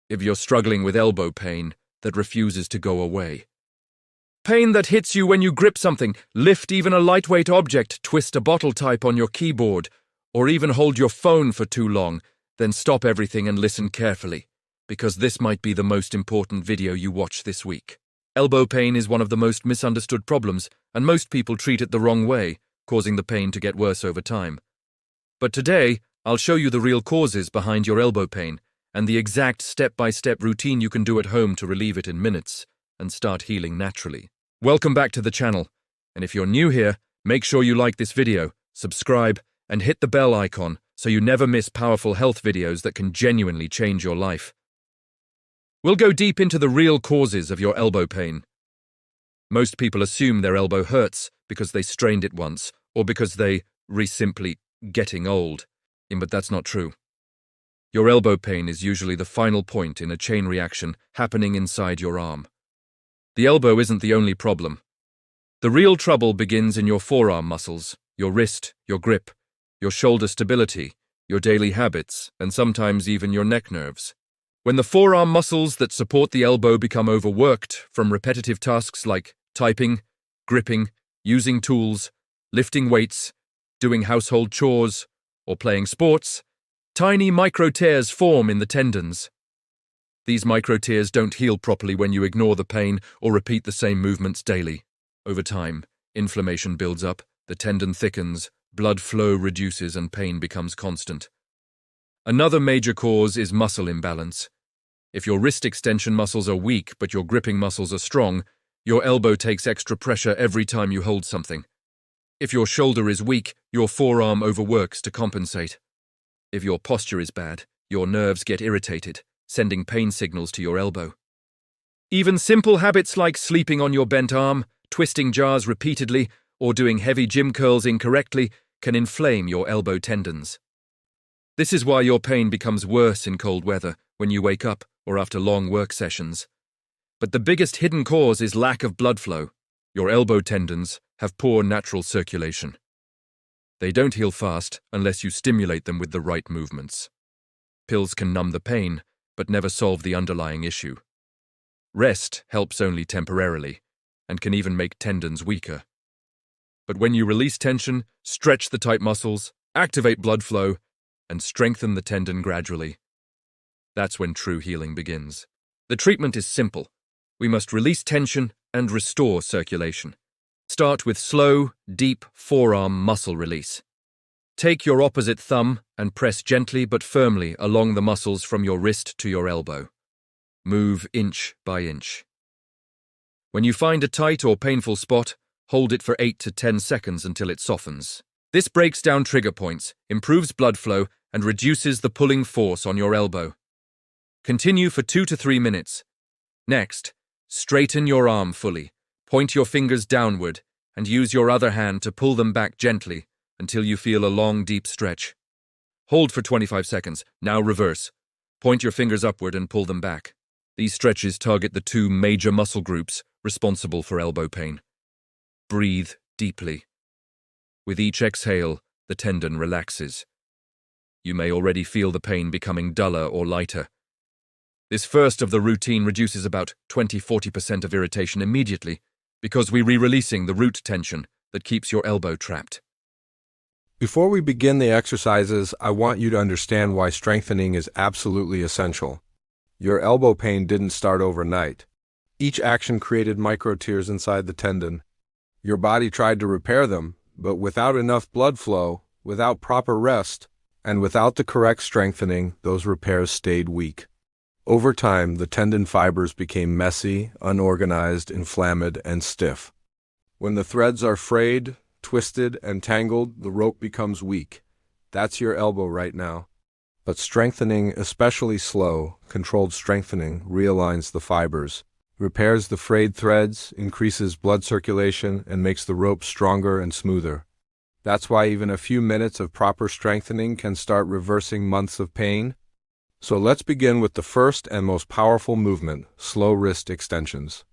if you're struggling with elbow pain that refuses to go away. Pain that hits you when you grip something, lift even a lightweight object, twist a bottle type on your keyboard, or even hold your phone for too long, then stop everything and listen carefully, because this might be the most important video you watch this week. Elbow pain is one of the most misunderstood problems, and most people treat it the wrong way, causing the pain to get worse over time. But today, I'll show you the real causes behind your elbow pain, and the exact step-by-step routine you can do at home to relieve it in minutes and start healing naturally. Welcome back to the channel, and if you're new here, make sure you like this video, subscribe, and hit the bell icon so you never miss powerful health videos that can genuinely change your life. We'll go deep into the real causes of your elbow pain. Most people assume their elbow hurts because they strained it once, or because they simply getting old, but that's not true. Your elbow pain is usually the final point in a chain reaction happening inside your arm. The elbow isn't the only problem. The real trouble begins in your forearm muscles, your wrist, your grip, your shoulder stability, your daily habits, and sometimes even your neck nerves. When the forearm muscles that support the elbow become overworked from repetitive tasks like typing, gripping, using tools, lifting weights, doing household chores, or playing sports, tiny micro tears form in the tendons. These micro tears don't heal properly when you ignore the pain or repeat the same movements daily. Over time, inflammation builds up, the tendon thickens, blood flow reduces, and pain becomes constant. Another major cause is muscle imbalance. If your wrist extension muscles are weak but your gripping muscles are strong, your elbow takes extra pressure every time you hold something. If your shoulder is weak, your forearm overworks to compensate. If your posture is bad, your nerves get irritated, sending pain signals to your elbow. Even simple habits like sleeping on your bent arm, twisting jars repeatedly, or doing heavy gym curls incorrectly can inflame your elbow tendons. This is why your pain becomes worse in cold weather, when you wake up, or after long work sessions. But the biggest hidden cause is lack of blood flow. Your elbow tendons have poor natural circulation. They don't heal fast unless you stimulate them with the right movements. Pills can numb the pain, but never solve the underlying issue. Rest helps only temporarily, and can even make tendons weaker. But when you release tension, stretch the tight muscles, activate blood flow, and strengthen the tendon gradually, that's when true healing begins. The treatment is simple. We must release tension and restore circulation. Start with slow, deep forearm muscle release. Take your opposite thumb and press gently but firmly along the muscles from your wrist to your elbow. Move inch by inch. When you find a tight or painful spot, hold it for 8 to 10 seconds until it softens. This breaks down trigger points, improves blood flow, and reduces the pulling force on your elbow. Continue for 2 to 3 minutes. Next, straighten your arm fully. Point your fingers downward and use your other hand to pull them back gently until you feel a long, deep stretch. Hold for 25 seconds. Now reverse. Point your fingers upward and pull them back. These stretches target the two major muscle groups responsible for elbow pain. Breathe deeply. With each exhale, the tendon relaxes. You may already feel the pain becoming duller or lighter. This first of the routine reduces about 20–40% of irritation immediately because we're re-releasing the root tension that keeps your elbow trapped. Before we begin the exercises, I want you to understand why strengthening is absolutely essential. Your elbow pain didn't start overnight. Each action created micro tears inside the tendon. Your body tried to repair them, but without enough blood flow, without proper rest, and without the correct strengthening, those repairs stayed weak. Over time, the tendon fibers became messy, unorganized, inflamed, and stiff. When the threads are frayed, twisted, and tangled, the rope becomes weak. That's your elbow right now. But strengthening, especially slow, controlled strengthening, realigns the fibers, repairs the frayed threads, increases blood circulation, and makes the rope stronger and smoother. That's why even a few minutes of proper strengthening can start reversing months of pain. So let's begin with the first and most powerful movement, slow wrist extensions.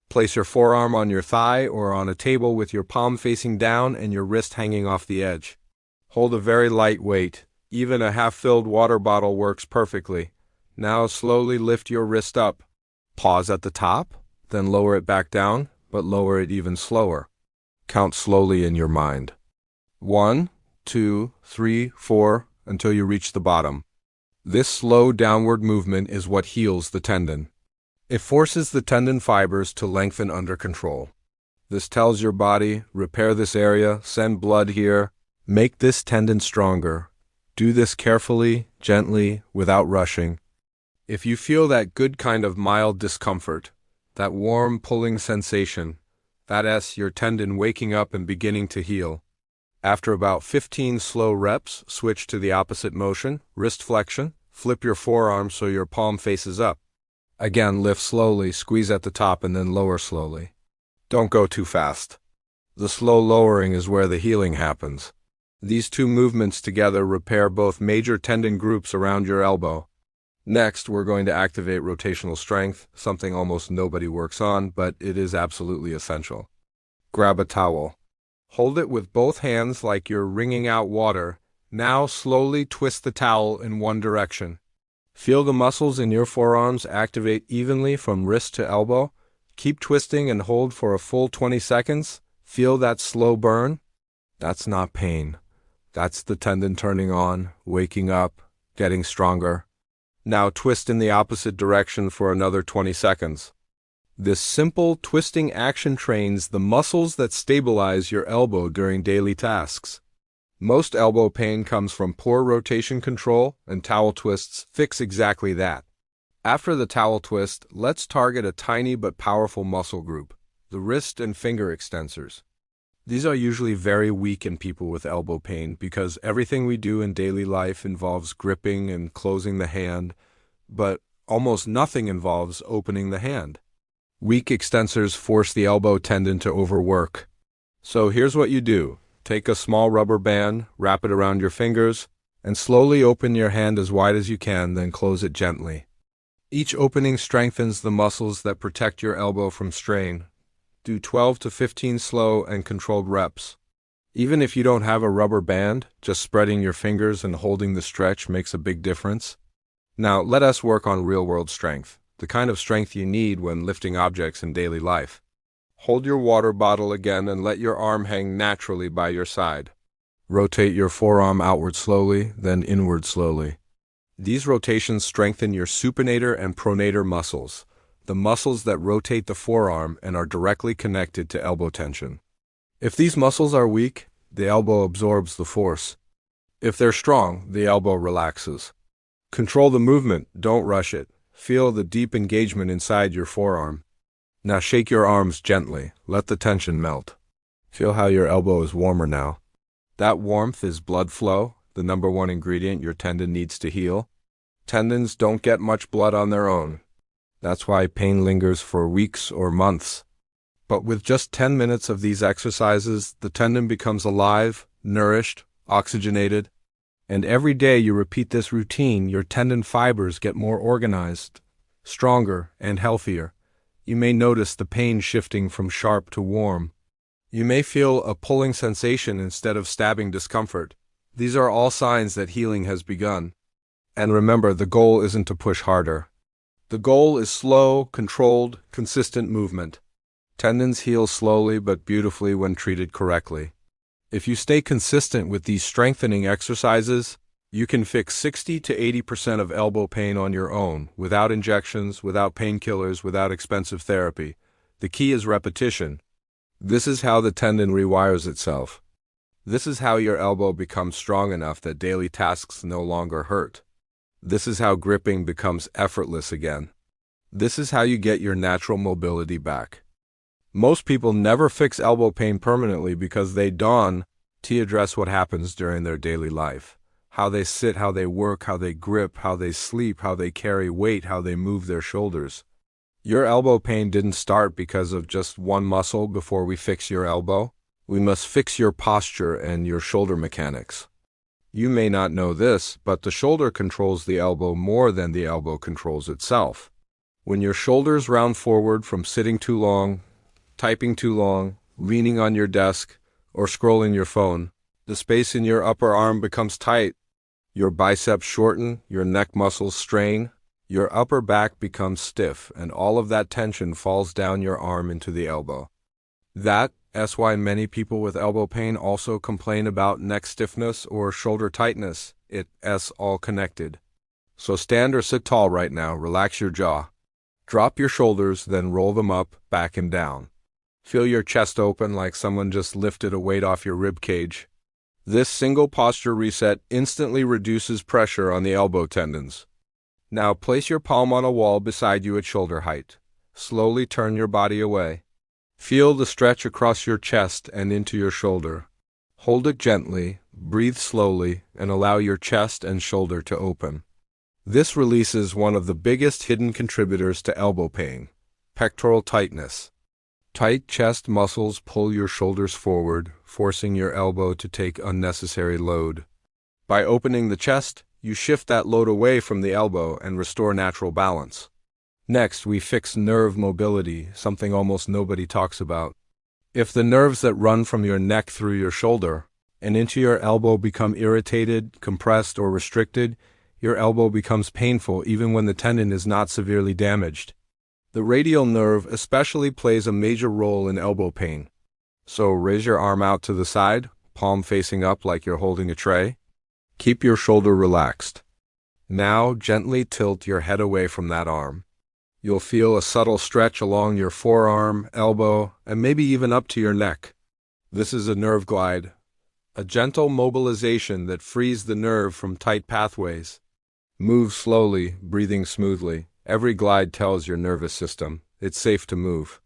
Place your forearm on your thigh or on a table with your palm facing down and your wrist hanging off the edge. Hold a very light weight. Even a half-filled water bottle works perfectly. Now slowly lift your wrist up. Pause at the top, then lower it back down, but lower it even slower. Count slowly in your mind. 1, 2, 3, 4, until you reach the bottom. This slow downward movement is what heals the tendon. It forces the tendon fibers to lengthen under control. This tells your body, repair this area, send blood here, make this tendon stronger. Do this carefully, gently, without rushing. If you feel that good kind of mild discomfort, that warm pulling sensation, that's your tendon waking up and beginning to heal. After about 15 slow reps, switch to the opposite motion, wrist flexion, flip your forearm so your palm faces up. Again, lift slowly, squeeze at the top, and then lower slowly. Don't go too fast. The slow lowering is where the healing happens. These two movements together repair both major tendon groups around your elbow. Next, we're going to activate rotational strength, something almost nobody works on, but it is absolutely essential. Grab a towel. Hold it with both hands like you're wringing out water. Now slowly twist the towel in one direction. Feel the muscles in your forearms activate evenly from wrist to elbow. Keep twisting and hold for a full 20 seconds. Feel that slow burn? That's not pain. That's the tendon turning on, waking up, getting stronger. Now twist in the opposite direction for another 20 seconds. This simple twisting action trains the muscles that stabilize your elbow during daily tasks. Most elbow pain comes from poor rotation control, and towel twists fix exactly that. After the towel twist, let's target a tiny but powerful muscle group, the wrist and finger extensors. These are usually very weak in people with elbow pain because everything we do in daily life involves gripping and closing the hand, but almost nothing involves opening the hand. Weak extensors force the elbow tendon to overwork. So here's what you do. Take a small rubber band, wrap it around your fingers, and slowly open your hand as wide as you can, then close it gently. Each opening strengthens the muscles that protect your elbow from strain. Do 12 to 15 slow and controlled reps. Even if you don't have a rubber band, just spreading your fingers and holding the stretch makes a big difference. Now let us work on real-world strength, the kind of strength you need when lifting objects in daily life. Hold your water bottle again and let your arm hang naturally by your side. Rotate your forearm outward slowly, then inward slowly. These rotations strengthen your supinator and pronator muscles, the muscles that rotate the forearm and are directly connected to elbow tension. If these muscles are weak, the elbow absorbs the force. If they're strong, the elbow relaxes. Control the movement, don't rush it. Feel the deep engagement inside your forearm. Now shake your arms gently, let the tension melt. Feel how your elbow is warmer now. That warmth is blood flow, the number one ingredient your tendon needs to heal. Tendons don't get much blood on their own. That's why pain lingers for weeks or months. But with just 10 minutes of these exercises, the tendon becomes alive, nourished, oxygenated. And every day you repeat this routine, your tendon fibers get more organized, stronger, and healthier. You may notice the pain shifting from sharp to warm. You may feel a pulling sensation instead of stabbing discomfort. These are all signs that healing has begun. And remember, the goal isn't to push harder. The goal is slow, controlled, consistent movement. Tendons heal slowly but beautifully when treated correctly. If you stay consistent with these strengthening exercises, you can fix 60 to 80% of elbow pain on your own, without injections, without painkillers, without expensive therapy. The key is repetition. This is how the tendon rewires itself. This is how your elbow becomes strong enough that daily tasks no longer hurt. This is how gripping becomes effortless again. This is how you get your natural mobility back. Most people never fix elbow pain permanently because they don't address what happens during their daily life. How they sit, how they work, how they grip, how they sleep, how they carry weight, how they move their shoulders. Your elbow pain didn't start because of just one muscle before we fix your elbow. We must fix your posture and your shoulder mechanics. You may not know this, but the shoulder controls the elbow more than the elbow controls itself. When your shoulders round forward from sitting too long, typing too long, leaning on your desk, or scrolling your phone, the space in your upper arm becomes tight. Your biceps shorten, your neck muscles strain. Your upper back becomes stiff, and all of that tension falls down your arm into the elbow. That's why many people with elbow pain also complain about neck stiffness or shoulder tightness. It's all connected. So stand or sit tall right now, relax your jaw. Drop your shoulders, then roll them up, back and down. Feel your chest open like someone just lifted a weight off your rib cage. This single posture reset instantly reduces pressure on the elbow tendons. Now place your palm on a wall beside you at shoulder height. Slowly turn your body away. Feel the stretch across your chest and into your shoulder. Hold it gently, breathe slowly, and allow your chest and shoulder to open. This releases one of the biggest hidden contributors to elbow pain: pectoral tightness. Tight chest muscles pull your shoulders forward, forcing your elbow to take unnecessary load. By opening the chest, you shift that load away from the elbow and restore natural balance. Next, we fix nerve mobility, something almost nobody talks about. If the nerves that run from your neck through your shoulder and into your elbow become irritated, compressed, or restricted, your elbow becomes painful even when the tendon is not severely damaged. The radial nerve especially plays a major role in elbow pain. So raise your arm out to the side, palm facing up like you're holding a tray. Keep your shoulder relaxed. Now gently tilt your head away from that arm. You'll feel a subtle stretch along your forearm, elbow, and maybe even up to your neck. This is a nerve glide, a gentle mobilization that frees the nerve from tight pathways. Move slowly, breathing smoothly. Every glide tells your nervous system it's safe to move.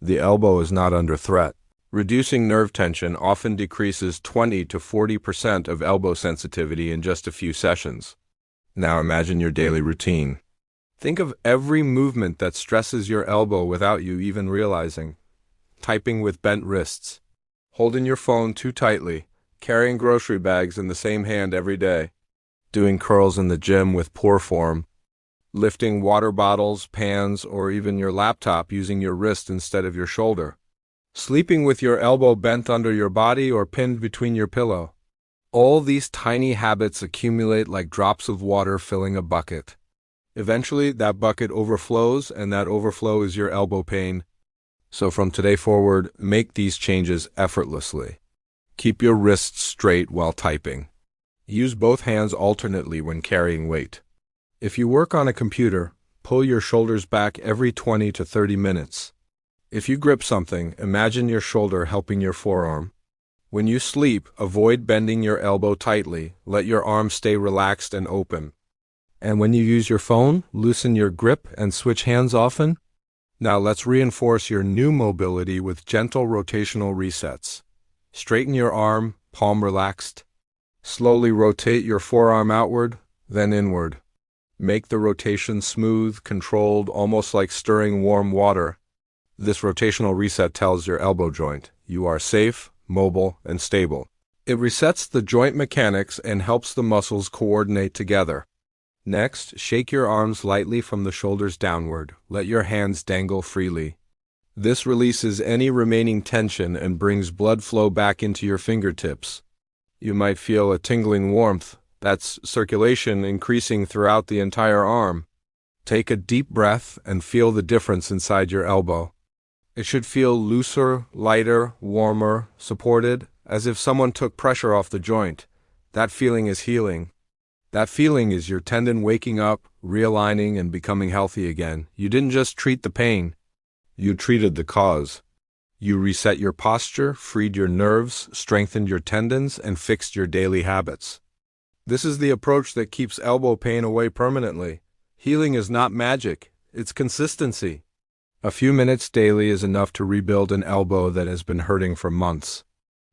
The elbow is not under threat. Reducing nerve tension often decreases 20 to 40% of elbow sensitivity in just a few sessions. Now imagine your daily routine. Think of every movement that stresses your elbow without you even realizing. Typing with bent wrists, holding your phone too tightly, carrying grocery bags in the same hand every day, doing curls in the gym with poor form, lifting water bottles, pans, or even your laptop using your wrist instead of your shoulder, sleeping with your elbow bent under your body or pinned between your pillow. All these tiny habits accumulate like drops of water filling a bucket. Eventually, that bucket overflows, and that overflow is your elbow pain. So from today forward, make these changes effortlessly. Keep your wrists straight while typing. Use both hands alternately when carrying weight. If you work on a computer, pull your shoulders back every 20 to 30 minutes. If you grip something, imagine your shoulder helping your forearm. When you sleep, avoid bending your elbow tightly. Let your arm stay relaxed and open. And when you use your phone, loosen your grip and switch hands often. Now let's reinforce your new mobility with gentle rotational resets. Straighten your arm, palm relaxed. Slowly rotate your forearm outward, then inward. Make the rotation smooth, controlled, almost like stirring warm water. This rotational reset tells your elbow joint you are safe, mobile, and stable. It resets the joint mechanics and helps the muscles coordinate together. Next, shake your arms lightly from the shoulders downward. Let your hands dangle freely. This releases any remaining tension and brings blood flow back into your fingertips. You might feel a tingling warmth. That's circulation increasing throughout the entire arm. Take a deep breath and feel the difference inside your elbow. It should feel looser, lighter, warmer, supported, as if someone took pressure off the joint. That feeling is healing. That feeling is your tendon waking up, realigning, and becoming healthy again. You didn't just treat the pain. You treated the cause. You reset your posture, freed your nerves, strengthened your tendons, and fixed your daily habits. This is the approach that keeps elbow pain away permanently. Healing is not magic, it's consistency. A few minutes daily is enough to rebuild an elbow that has been hurting for months.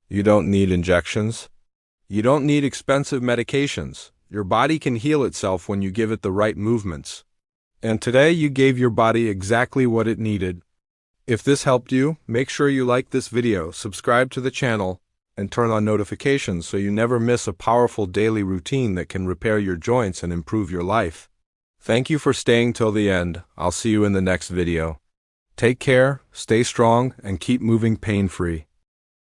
You don't need injections. You don't need expensive medications. Your body can heal itself when you give it the right movements. And today you gave your body exactly what it needed. If this helped you, make sure you like this video, subscribe to the channel, and turn on notifications so you never miss a powerful daily routine that can repair your joints and improve your life. Thank you for staying till the end. I'll see you in the next video. Take care, stay strong, and keep moving pain-free.